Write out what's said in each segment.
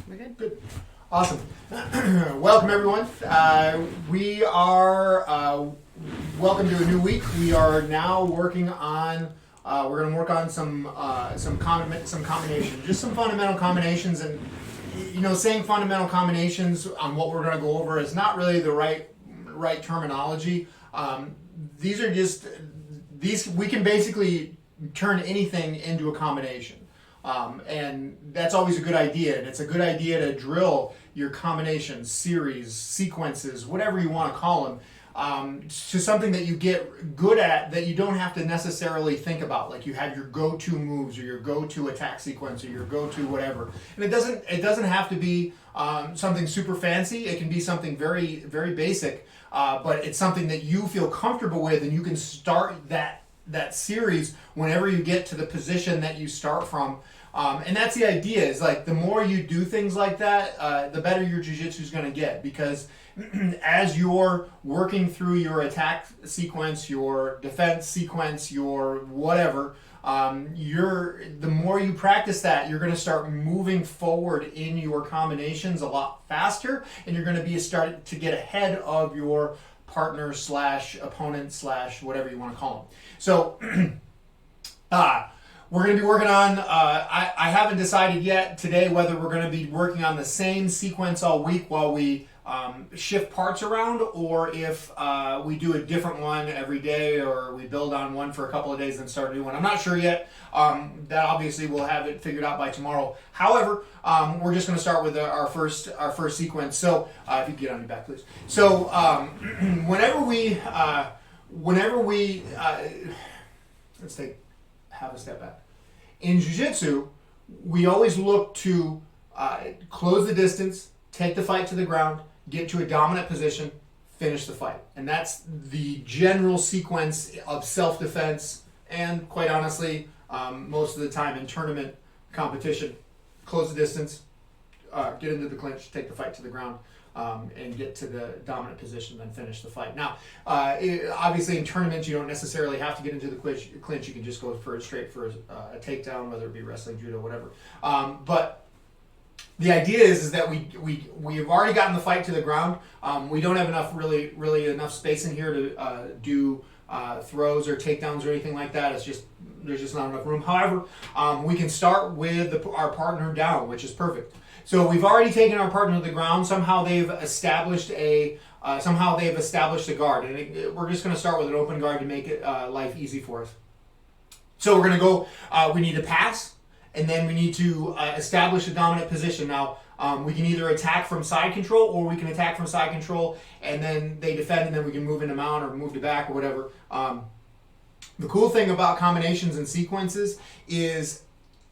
We're good. Good. Awesome. Welcome, everyone. We are welcome to a new week. We are now working on. We're going to work on some combinations, just some fundamental combinations, and saying fundamental combinations on what we're going to go over is not really the right terminology. These are just we can basically turn anything into a combination. And that's always a good idea, and it's a good idea to drill your combinations, series, sequences, whatever you want to call them, to something that you get good at that you don't have to necessarily think about. Like you have your go-to moves or your go-to attack sequence or your go-to whatever. And it doesn't have to be something super fancy. It can be something very, very basic, but it's something that you feel comfortable with, and you can start that series whenever you get to the position that you start from. And that's the idea, is like the more you do things like that, the better your jiu-jitsu is going to get, because as you're working through your attack sequence, your defense sequence, your whatever, the more you practice that, you're going to start moving forward in your combinations a lot faster, and you're going to be starting to get ahead of your partner / opponent / whatever you want to call them. So we're going to be working on, I haven't decided yet today whether we're going to be working on the same sequence all week while we shift parts around, or if we do a different one every day, or we build on one for a couple of days and start a new one. I'm not sure yet. That obviously we'll have it figured out by tomorrow. However, we're just going to start with our first sequence. So if you could get on your back, please. So whenever we let's take half a step back. In jiu-jitsu, we always look to close the distance, take the fight to the ground, get to a dominant position, finish the fight. And that's the general sequence of self-defense, and quite honestly, most of the time in tournament competition, close the distance, get into the clinch, take the fight to the ground, and get to the dominant position, then finish the fight. Now, obviously in tournaments, you don't necessarily have to get into the clinch. You can just go straight for a takedown, whether it be wrestling, judo, whatever. But the idea is that we've already gotten the fight to the ground. We don't have enough really enough space in here to do throws or takedowns or anything like that. There's just not enough room. However, we can start with our partner down, which is perfect. So we've already taken our partner to the ground. Somehow they've established a guard, and we're just going to start with an open guard to make it life easy for us. So we're going to go. We need to pass, and then we need to establish a dominant position. Now we can either attack from side control, or we can attack from side control, and then they defend, and then we can move into mount or move to back or whatever. The cool thing about combinations and sequences is,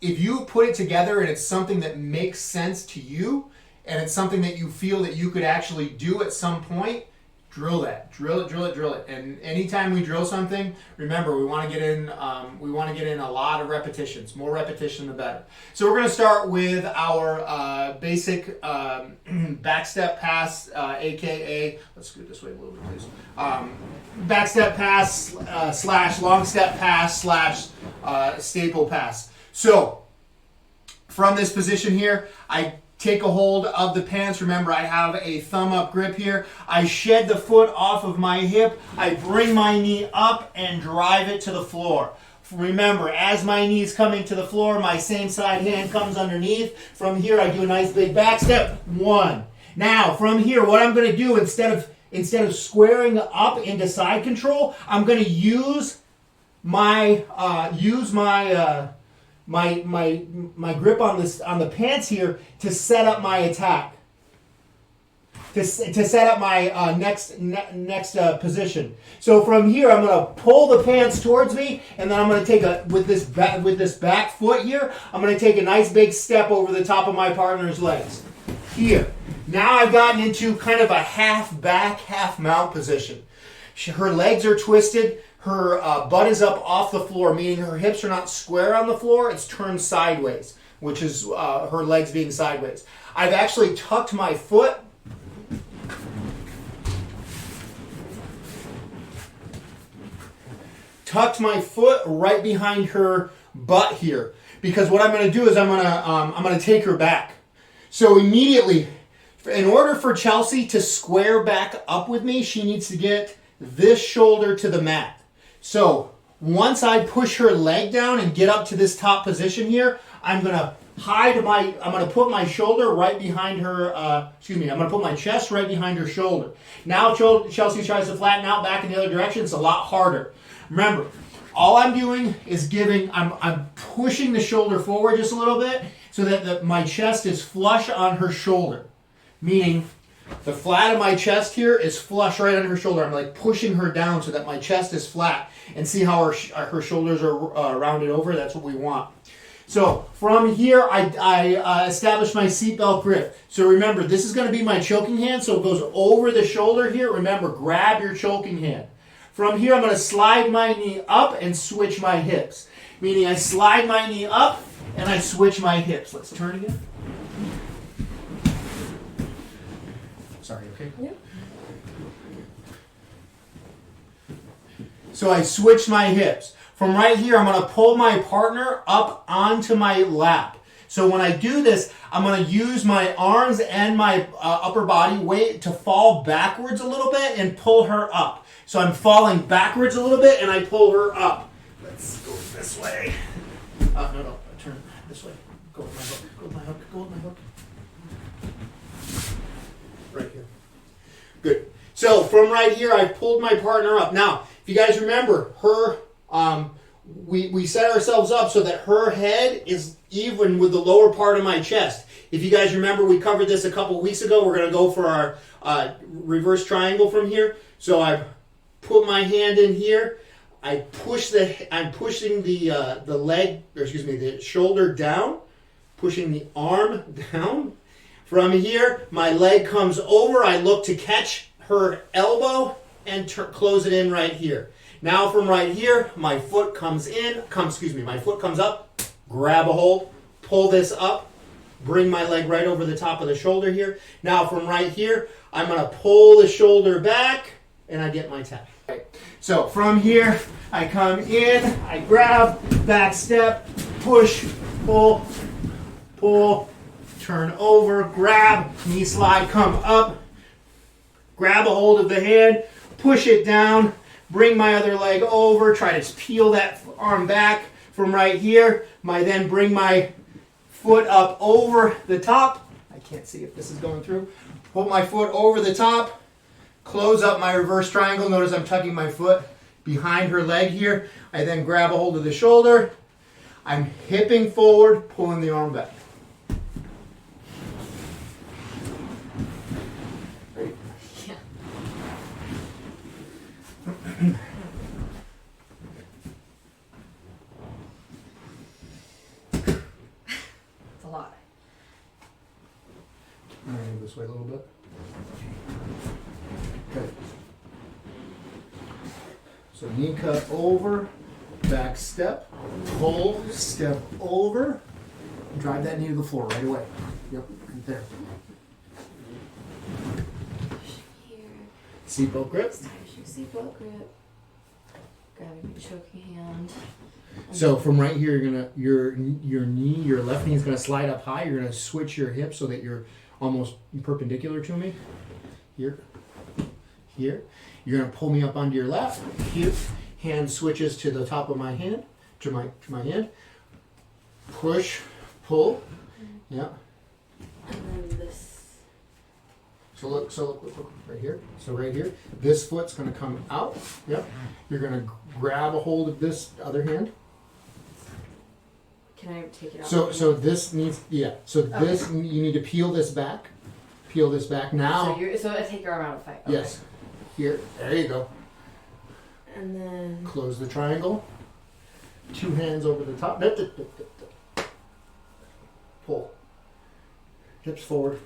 if you put it together and it's something that makes sense to you, and it's something that you feel that you could actually do at some point, drill it. And anytime we drill something, remember, we want to get in a lot of repetitions. More repetition, the better. So we're going to start with our basic backstep pass, aka, let's scoot this way a little bit, please. Backstep pass / long step pass / staple pass. So, from this position here, I take a hold of the pants. Remember, I have a thumb up grip here. I shed the foot off of my hip. I bring my knee up and drive it to the floor. Remember, as my knee's coming to the floor, my same side hand comes underneath. From here, I do a nice big back step. 1. Now, from here, what I'm going to do, instead of squaring up into side control, I'm going to use my grip on the pants here to set up my attack, to set up my next position. So from here, I'm going to pull the pants towards me, and then I'm going to take with this back foot here, I'm going to take a nice big step over the top of my partner's legs. Here. Now I've gotten into kind of a half back, half mount position. Her legs are twisted. Her butt is up off the floor, meaning her hips are not square on the floor. It's turned sideways, which is her legs being sideways. I've actually tucked my foot. Tucked my foot right behind her butt here, because what I'm going to do is I'm going to take her back. So immediately, in order for Chelsea to square back up with me, she needs to get this shoulder to the mat. So once I push her leg down and get up to this top position here, I'm going to put my shoulder right behind her, I'm going to put my chest right behind her shoulder. Now Chelsea tries to flatten out back in the other direction. It's a lot harder. Remember, all I'm doing is I'm pushing the shoulder forward just a little bit so that my chest is flush on her shoulder. Meaning the flat of my chest here is flush right on her shoulder. I'm like pushing her down so that my chest is flat. And see how her shoulders are rounded over? That's what we want. So from here, I establish my seatbelt grip. So remember, this is going to be my choking hand. So it goes over the shoulder here. Remember, grab your choking hand. From here, I'm going to slide my knee up and switch my hips. Meaning I slide my knee up and I switch my hips. Let's turn again. Sorry, okay? Yep. So I switch my hips. From right here, I'm going to pull my partner up onto my lap. So when I do this, I'm going to use my arms and my upper body weight to fall backwards a little bit and pull her up. So I'm falling backwards a little bit and I pull her up. Let's go this way. No, turn this way. Go with my hook, go with my hook, go with my hook. Right here. Good. So from right here, I pulled my partner up. Now, if you guys remember, we set ourselves up so that her head is even with the lower part of my chest. If you guys remember, we covered this a couple weeks ago. We're going to go for our reverse triangle from here. So I put my hand in here. I'm pushing the shoulder down, pushing the arm down. From here, my leg comes over. I look to catch her elbow and close it in right here. Now from right here, my foot comes up, grab a hold, pull this up, bring my leg right over the top of the shoulder here. Now from right here, I'm going to pull the shoulder back and I get my tap. Okay. So from here, I come in, I grab, back step, push, pull, turn over, grab, knee slide, come up, grab a hold of the hand, push it down, bring my other leg over, try to peel that arm back from right here. Then bring my foot up over the top. I can't see if this is going through. Put my foot over the top, close up my reverse triangle. Notice I'm tucking my foot behind her leg here. I then grab a hold of the shoulder. I'm hipping forward, pulling the arm back. It's a lot. I'm going to move this way a little bit. Okay. So knee cut over, back step, pull, step over, drive that knee to the floor right away. Yep, right there. Here. Seatbelt grip. It's time to seatbelt grip. Grabbing your choking hand. So from right here, you're gonna your left knee is gonna slide up high. You're gonna switch your hips so that you're almost perpendicular to me. Here. You're gonna pull me up onto your lap. Here. Hand switches to the top of my hand, to my hand. Push, pull. Yeah. And then this. So look right here. So right here, this foot's going to come out. Yep. You're going to grab a hold of this other hand. Can I take it out? So this needs this you need to peel this back. Peel this back now. So I take your arm out of fight. Okay. Yes. Here. There you go. And then Close the triangle. Two hands over the top. Pull. Hips forward.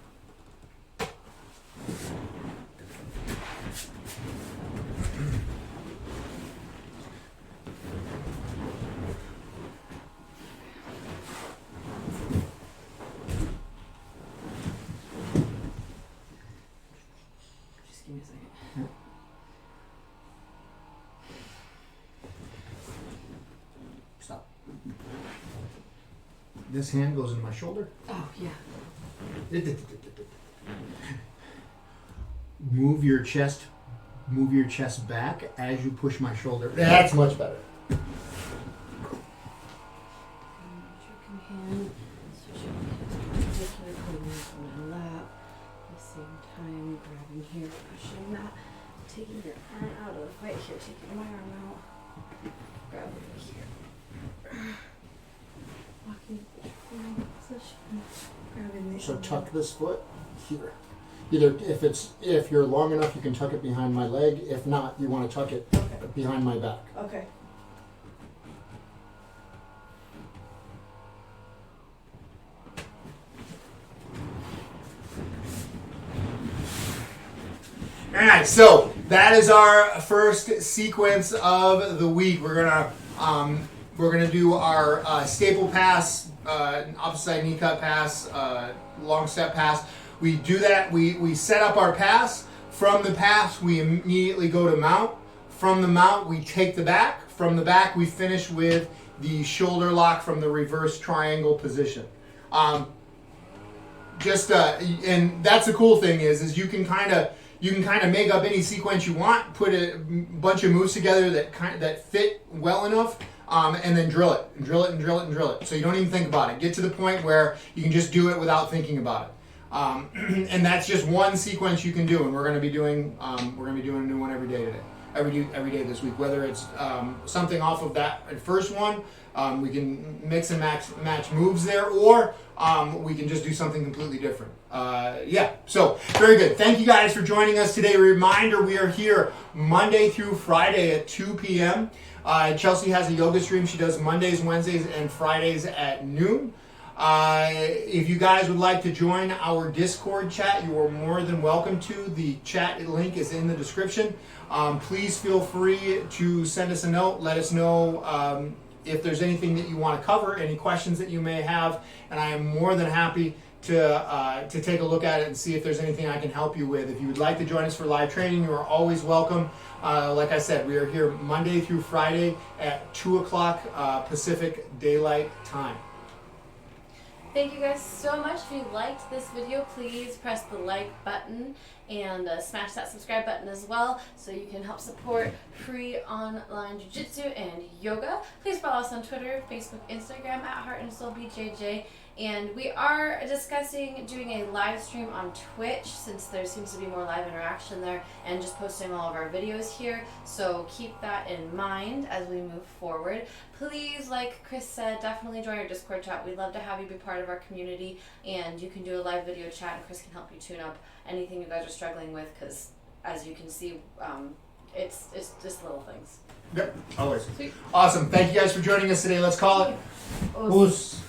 just give me a second. Stop. This hand goes in my shoulder. Oh yeah. Move your chest back as you push my shoulder. That's much better. Choking hand, switching perpendicular, putting this on my lap. At the same time, grabbing here, pushing that, taking your arm out of the fight here, taking my arm out. Grab over here. Walking from position, grabbing the So arm. tuck this foot here. Either if you're long enough, you can tuck it behind my leg. If not, you want to tuck it behind my back. Okay. All right, so that is our first sequence of the week. We're gonna do our staple pass, opposite side knee cut pass, long step pass. We do that. We set up our pass. From the pass, we immediately go to mount. From the mount, we take the back. From the back, we finish with the shoulder lock from the reverse triangle position. And that's the cool thing is you can kind of make up any sequence you want, put a bunch of moves together that fit well enough, and then drill it. So you don't even think about it. Get to the point where you can just do it without thinking about it. And that's just one sequence you can do, and we're going to be doing a new one every day today. Every day this week, whether it's something off of that first one, we can mix and match moves there, or we can just do something completely different. So very good. Thank you guys for joining us today. A reminder, we are here Monday through Friday at 2 p.m. Chelsea has a yoga stream. She does Mondays, Wednesdays, and Fridays at noon. If you guys would like to join our Discord chat, you are more than welcome to. The chat link is in the description. Please feel free to send us a note. Let us know if there's anything that you want to cover, any questions that you may have, and I am more than happy to take a look at it and see if there's anything I can help you with. If you would like to join us for live training, you are always welcome. Like I said, we are here Monday through Friday at 2 o'clock Pacific Daylight Time. Thank you guys so much. If you liked this video, please press the like button and smash that subscribe button as well so you can help support free online jiu-jitsu and yoga. Please follow us on Twitter, Facebook, Instagram at Heart and Soul BJJ. And we are discussing doing a live stream on Twitch since there seems to be more live interaction there, and just posting all of our videos here. So keep that in mind as we move forward. Please, like Chris said, definitely join our Discord chat. We'd love to have you be part of our community, and you can do a live video chat and Chris can help you tune up anything you guys are struggling with, because as you can see, it's just little things. Yep, always. Sweet. Awesome. Thank you guys for joining us today. Let's call it. Os.